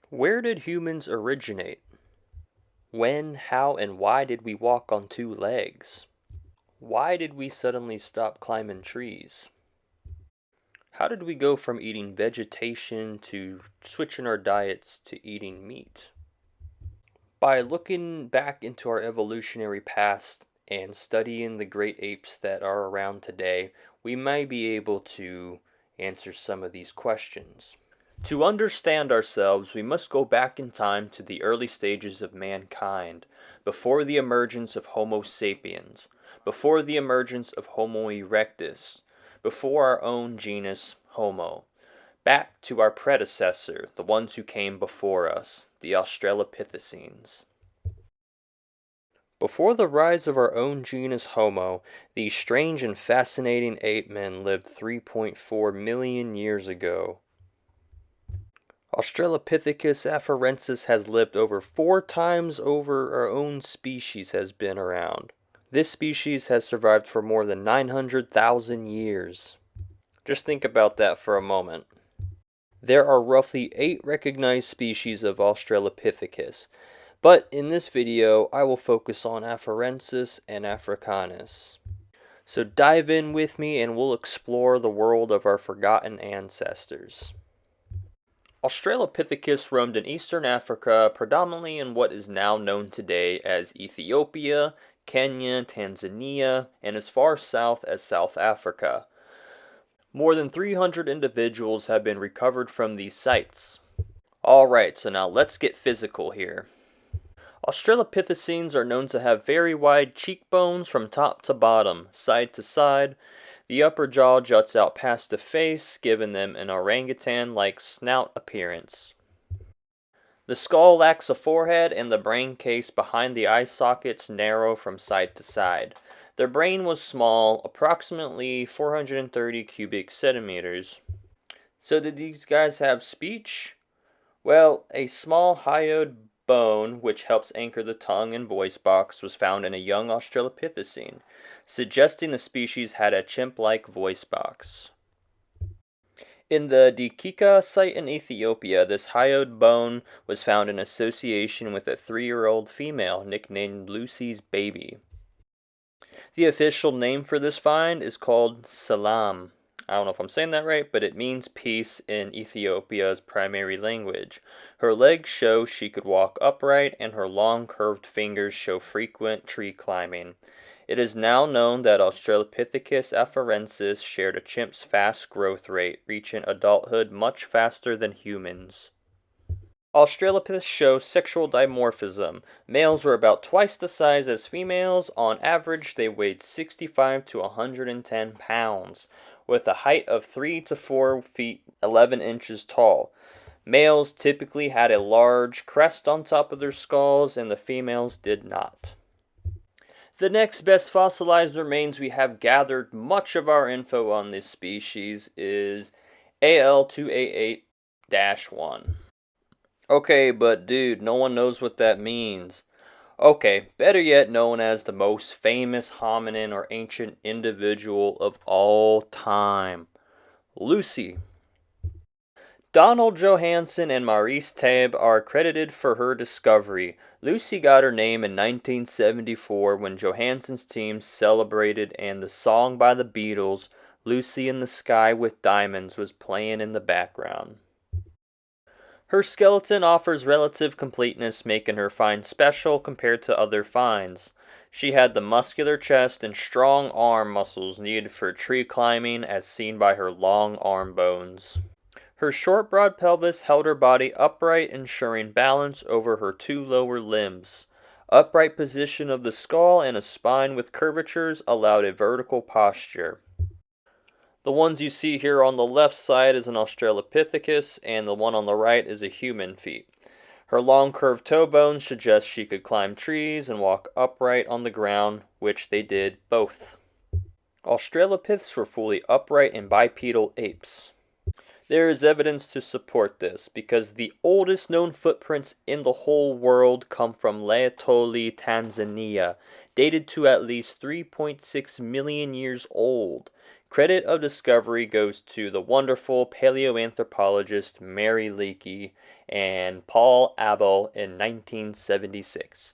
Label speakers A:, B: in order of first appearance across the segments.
A: Where did humans originate? When, how, and why did we walk on two legs? Why did we suddenly stop climbing trees? How did we go from eating vegetation to switching our diets to eating meat? By looking back into our evolutionary past and studying the great apes that are around today, we may be able to answer some of these questions. To understand ourselves, we must go back in time to the early stages of mankind, before the emergence of Homo sapiens, before the emergence of Homo erectus, before our own genus Homo, back to our predecessor, the ones who came before us, the Australopithecines. Before the rise of our own genus Homo, these strange and fascinating ape men lived 3.4 million years ago. Australopithecus afarensis has lived over 4 times over our own species has been around. This species has survived for more than 900,000 years. Just think about that for a moment. There are roughly 8 recognized species of Australopithecus, but in this video I will focus on afarensis and africanus. So dive in with me and we'll explore the world of our forgotten ancestors. Australopithecus roamed in eastern Africa, predominantly in what is now known today as Ethiopia, Kenya, Tanzania, and as far south as South Africa. More than 300 individuals have been recovered from these sites. Alright, so now let's get physical here. Australopithecines are known to have very wide cheekbones from top to bottom, side to side. The upper jaw juts out past the face, giving them an orangutan-like snout appearance. The skull lacks a forehead, and the brain case behind the eye sockets narrow from side to side. Their brain was small, approximately 430 cubic centimeters. So did these guys have speech? Well, a small hyoid bone, which helps anchor the tongue and voice box, was found in a young Australopithecine, suggesting the species had a chimp-like voice box. In the Dikika site in Ethiopia, this hyoid bone was found in association with a 3-year-old female nicknamed Lucy's baby. The official name for this find is called Salam. I don't know if I'm saying that right, but it means peace in Ethiopia's primary language. Her legs show she could walk upright, and her long curved fingers show frequent tree climbing. It is now known that Australopithecus afarensis shared a chimp's fast growth rate, reaching adulthood much faster than humans. Australopiths show sexual dimorphism. Males were about twice the size as females. On average, they weighed 65 to 110 pounds, with a height of 3 to 4 feet 11 inches tall. Males typically had a large crest on top of their skulls, and the females did not. The next best fossilized remains we have gathered much of our info on this species is AL288-1. Okay, but dude, no one knows what that means. Okay, better yet, known as the most famous hominin or ancient individual of all time, Lucy. Donald Johanson and Maurice Tabe are credited for her discovery. Lucy got her name in 1974 when Johanson's team celebrated and the song by the Beatles, Lucy in the Sky with Diamonds, was playing in the background. Her skeleton offers relative completeness, making her find special compared to other finds. She had the muscular chest and strong arm muscles needed for tree climbing, as seen by her long arm bones. Her short, broad pelvis held her body upright, ensuring balance over her 2 lower limbs. Upright position of the skull and a spine with curvatures allowed a vertical posture. The ones you see here on the left side is an Australopithecus, and the one on the right is a human feet. Her long curved toe bones suggest she could climb trees and walk upright on the ground, which they did both. Australopiths were fully upright and bipedal apes. There is evidence to support this, because the oldest known footprints in the whole world come from Laetoli, Tanzania, dated to at least 3.6 million years old. Credit of discovery goes to the wonderful paleoanthropologist Mary Leakey and Paul Abel in 1976.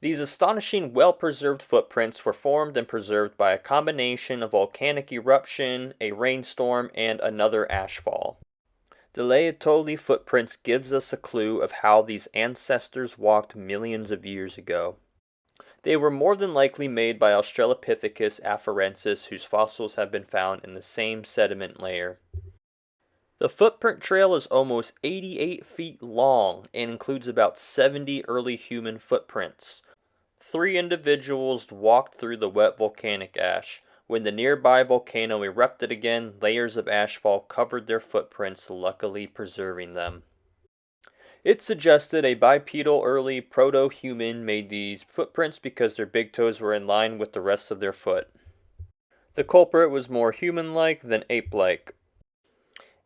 A: These astonishing, well-preserved footprints were formed and preserved by a combination of volcanic eruption, a rainstorm, and another ashfall. The Laetoli footprints gives us a clue of how these ancestors walked millions of years ago. They were more than likely made by Australopithecus afarensis, whose fossils have been found in the same sediment layer. The footprint trail is almost 88 feet long and includes about 70 early human footprints. 3 individuals walked through the wet volcanic ash. When the nearby volcano erupted again, layers of ashfall covered their footprints, luckily preserving them. It suggested a bipedal early proto-human made these footprints because their big toes were in line with the rest of their foot. The culprit was more human-like than ape-like.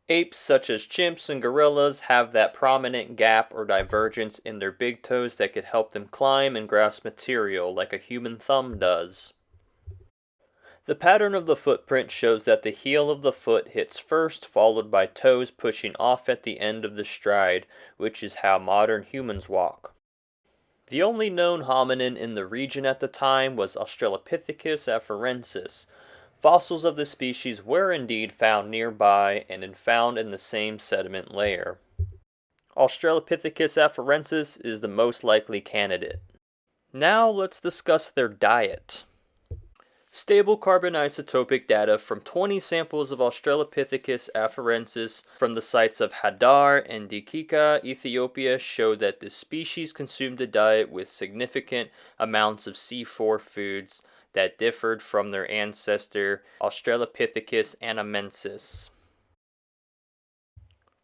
A: Apes such as chimps and gorillas have that prominent gap or divergence in their big toes that could help them climb and grasp material like a human thumb does. The pattern of the footprint shows that the heel of the foot hits first, followed by toes pushing off at the end of the stride, which is how modern humans walk. The only known hominin in the region at the time was Australopithecus afarensis. Fossils of the species were indeed found nearby and found in the same sediment layer. Australopithecus afarensis is the most likely candidate. Now let's discuss their diet. Stable carbon isotopic data from 20 samples of Australopithecus afarensis from the sites of Hadar and Dikika, Ethiopia, showed that this species consumed a diet with significant amounts of C4 foods that differed from their ancestor Australopithecus anamensis.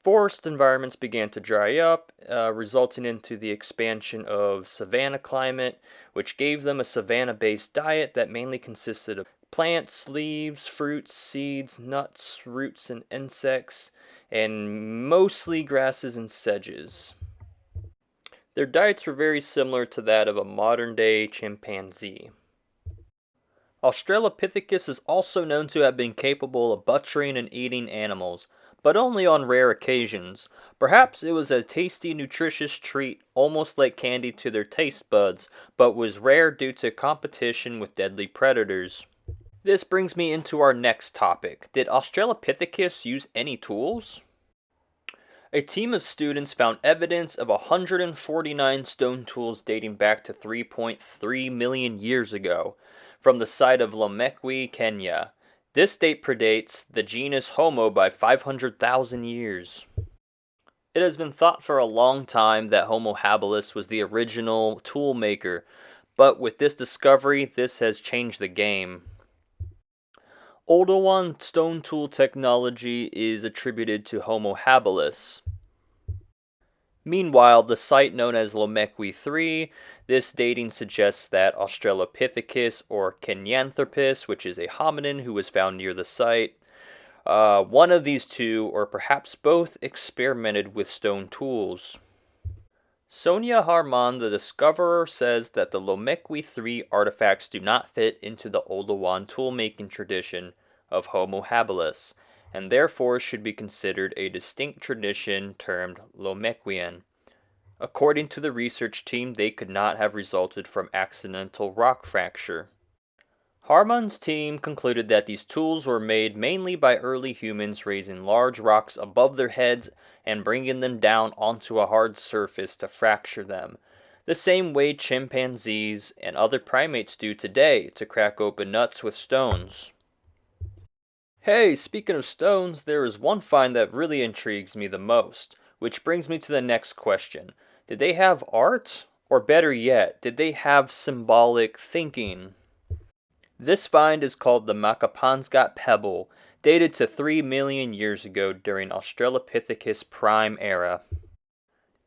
A: Forest environments began to dry up, resulting into the expansion of savanna climate, which gave them a savanna-based diet that mainly consisted of plants, leaves, fruits, seeds, nuts, roots, and insects, and mostly grasses and sedges. Their diets were very similar to that of a modern-day chimpanzee. Australopithecus is also known to have been capable of butchering and eating animals, but only on rare occasions. Perhaps it was a tasty, nutritious treat, almost like candy to their taste buds, but was rare due to competition with deadly predators. This brings me into our next topic. Did Australopithecus use any tools? A team of students found evidence of 149 stone tools dating back to 3.3 million years ago, from the site of Lomekwi, Kenya. This date predates the genus Homo by 500,000 years. It has been thought for a long time that Homo habilis was the original tool maker, but with this discovery, this has changed the game. Oldowan stone tool technology is attributed to Homo habilis. Meanwhile, the site known as Lomekwi 3, this dating suggests that Australopithecus or Kenyanthropus, which is a hominin who was found near the site, one of these two, or perhaps both, experimented with stone tools. Sonia Harman, the discoverer, says that the Lomekwi 3 artifacts do not fit into the Oldowan tool-making tradition of Homo habilis, and therefore should be considered a distinct tradition termed Lomekwian. According to the research team, they could not have resulted from accidental rock fracture. Harman's team concluded that these tools were made mainly by early humans raising large rocks above their heads and bringing them down onto a hard surface to fracture them, the same way chimpanzees and other primates do today to crack open nuts with stones. Hey, speaking of stones, there is one find that really intrigues me the most, which brings me to the next question. Did they have art? Or better yet, did they have symbolic thinking? This find is called the Makapansgat Pebble, dated to 3 million years ago during Australopithecus prime era.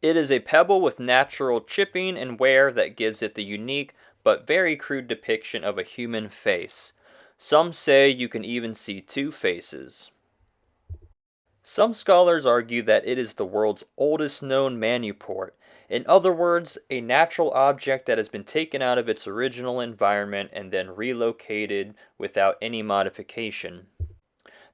A: It is a pebble with natural chipping and wear that gives it the unique but very crude depiction of a human face. Some say you can even see 2 faces. Some scholars argue that it is the world's oldest known manuport. In other words, a natural object that has been taken out of its original environment and then relocated without any modification.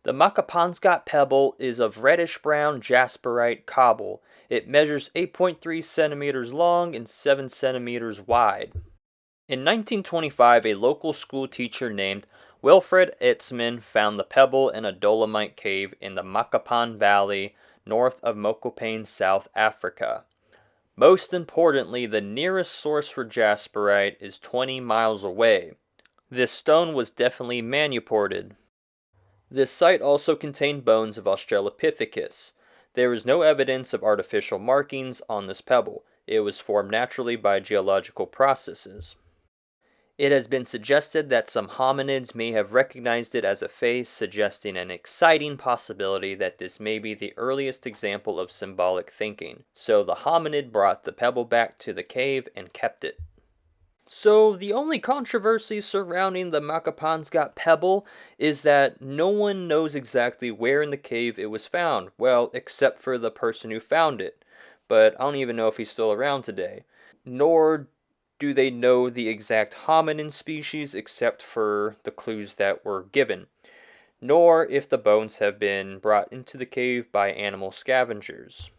A: The Makapansgat pebble is of reddish-brown jasperite cobble. It measures 8.3 centimeters long and 7 centimeters wide. In 1925, a local school teacher named Wilfred Itzman found the pebble in a dolomite cave in the Makapan Valley, north of Mokopane, South Africa. Most importantly, the nearest source for jasperite is 20 miles away. This stone was definitely manuported. This site also contained bones of Australopithecus. There is no evidence of artificial markings on this pebble. It was formed naturally by geological processes. It has been suggested that some hominids may have recognized it as a face, suggesting an exciting possibility that this may be the earliest example of symbolic thinking. So the hominid brought the pebble back to the cave and kept it. So the only controversy surrounding the Makapansgat pebble is that no one knows exactly where in the cave it was found. Well, except for the person who found it. But I don't even know if he's still around today. Nor do they know the exact hominin species except for the clues that were given, nor if the bones have been brought into the cave by animal scavengers.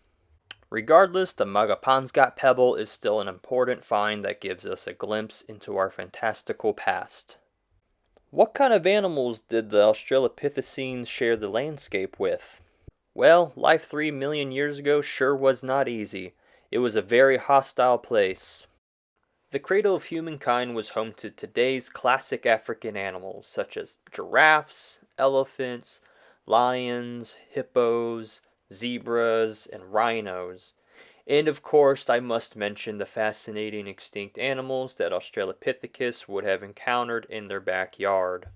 A: Regardless, the Makapansgat pebble is still an important find that gives us a glimpse into our fantastical past. What kind of animals did the Australopithecines share the landscape with? Well, life 3 million years ago sure was not easy. It was a very hostile place. The cradle of humankind was home to today's classic African animals such as giraffes, elephants, lions, hippos, zebras, and rhinos. And of course, I must mention the fascinating extinct animals that Australopithecus would have encountered in their backyard.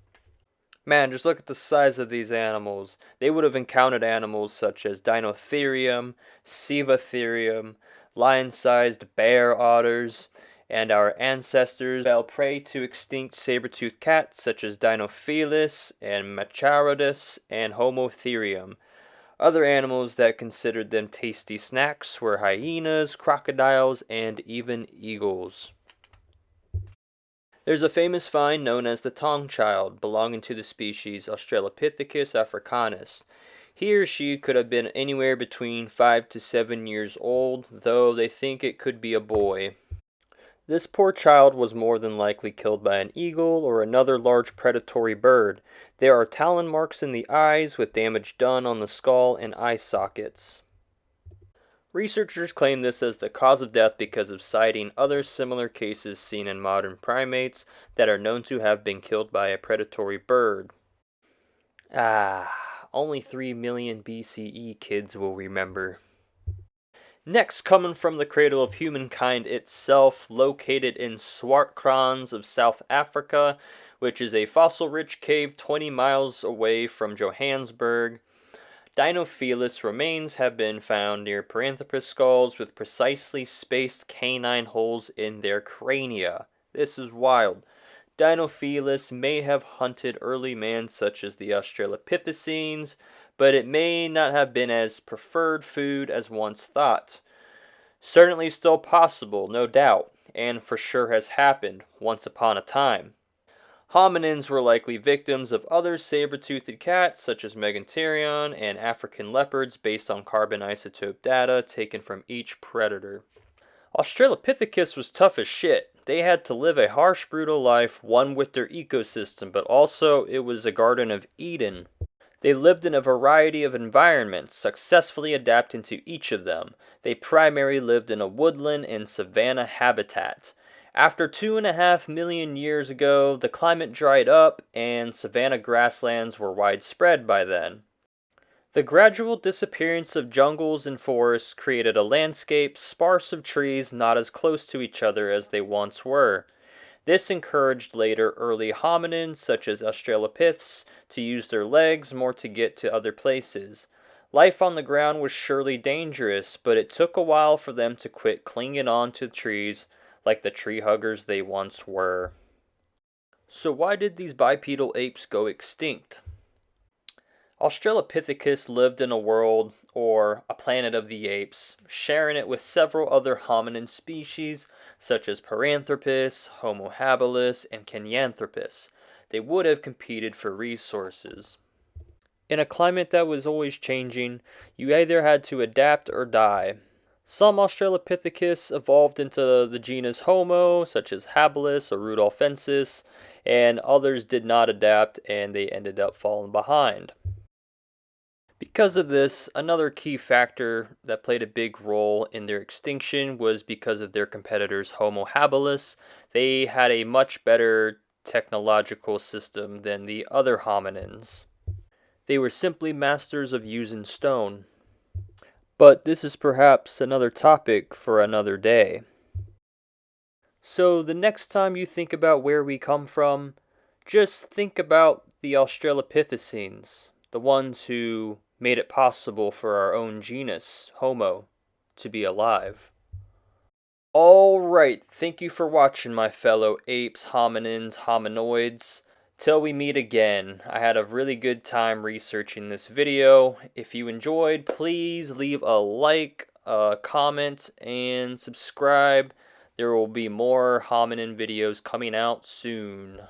A: Man, just look at the size of these animals. They would have encountered animals such as Dinotherium, Cevatherium, lion-sized bear otters, and our ancestors fell prey to extinct saber-toothed cats such as Dinofelis and Macharodus and Homotherium. Other animals that considered them tasty snacks were hyenas, crocodiles, and even eagles. There's a famous find known as the Tong Child, belonging to the species Australopithecus africanus. He or she could have been anywhere between 5 to 7 years old, though they think it could be a boy. This poor child was more than likely killed by an eagle or another large predatory bird. There are talon marks in the eyes with damage done on the skull and eye sockets. Researchers claim this as the cause of death because of citing other similar cases seen in modern primates that are known to have been killed by a predatory bird. Only 3 million BCE kids will remember. Next, coming from the cradle of humankind itself, located in Swartkrans of South Africa, which is a fossil-rich cave 20 miles away from Johannesburg, Dinofelis remains have been found near Paranthropus skulls with precisely spaced canine holes in their crania. This is wild. Dinofelis may have hunted early man such as the Australopithecines, but it may not have been as preferred food as once thought. Certainly still possible, no doubt, and for sure has happened once upon a time. Hominins were likely victims of other saber-toothed cats such as Megantereon and African leopards based on carbon isotope data taken from each predator. Australopithecus was tough as shit. They had to live a harsh, brutal life, one with their ecosystem, but also it was a Garden of Eden. They lived in a variety of environments, successfully adapting to each of them. They primarily lived in a woodland and savanna habitat. After 2.5 million years ago, the climate dried up and savanna grasslands were widespread by then. The gradual disappearance of jungles and forests created a landscape sparse of trees not as close to each other as they once were. This encouraged later early hominins such as Australopiths to use their legs more to get to other places. Life on the ground was surely dangerous, but it took a while for them to quit clinging on to trees like the tree huggers they once were. So why did these bipedal apes go extinct? Australopithecus lived in a world, or a planet of the apes, sharing it with several other hominin species such as Paranthropus, Homo habilis, and Kenyanthropus. They would have competed for resources. In a climate that was always changing, you either had to adapt or die. Some Australopithecus evolved into the genus Homo, such as Habilis or Rudolfensis, and others did not adapt and they ended up falling behind. Because of this, another key factor that played a big role in their extinction was because of their competitors Homo habilis. They had a much better technological system than the other hominins. They were simply masters of using stone. But this is perhaps another topic for another day. So the next time you think about where we come from, just think about the Australopithecines, the ones who made it possible for our own genus, Homo, to be alive. Alright, thank you for watching, my fellow apes, hominins, hominoids. Till we meet again, I had a really good time researching this video. If you enjoyed, please leave a like, a comment, and subscribe. There will be more hominin videos coming out soon.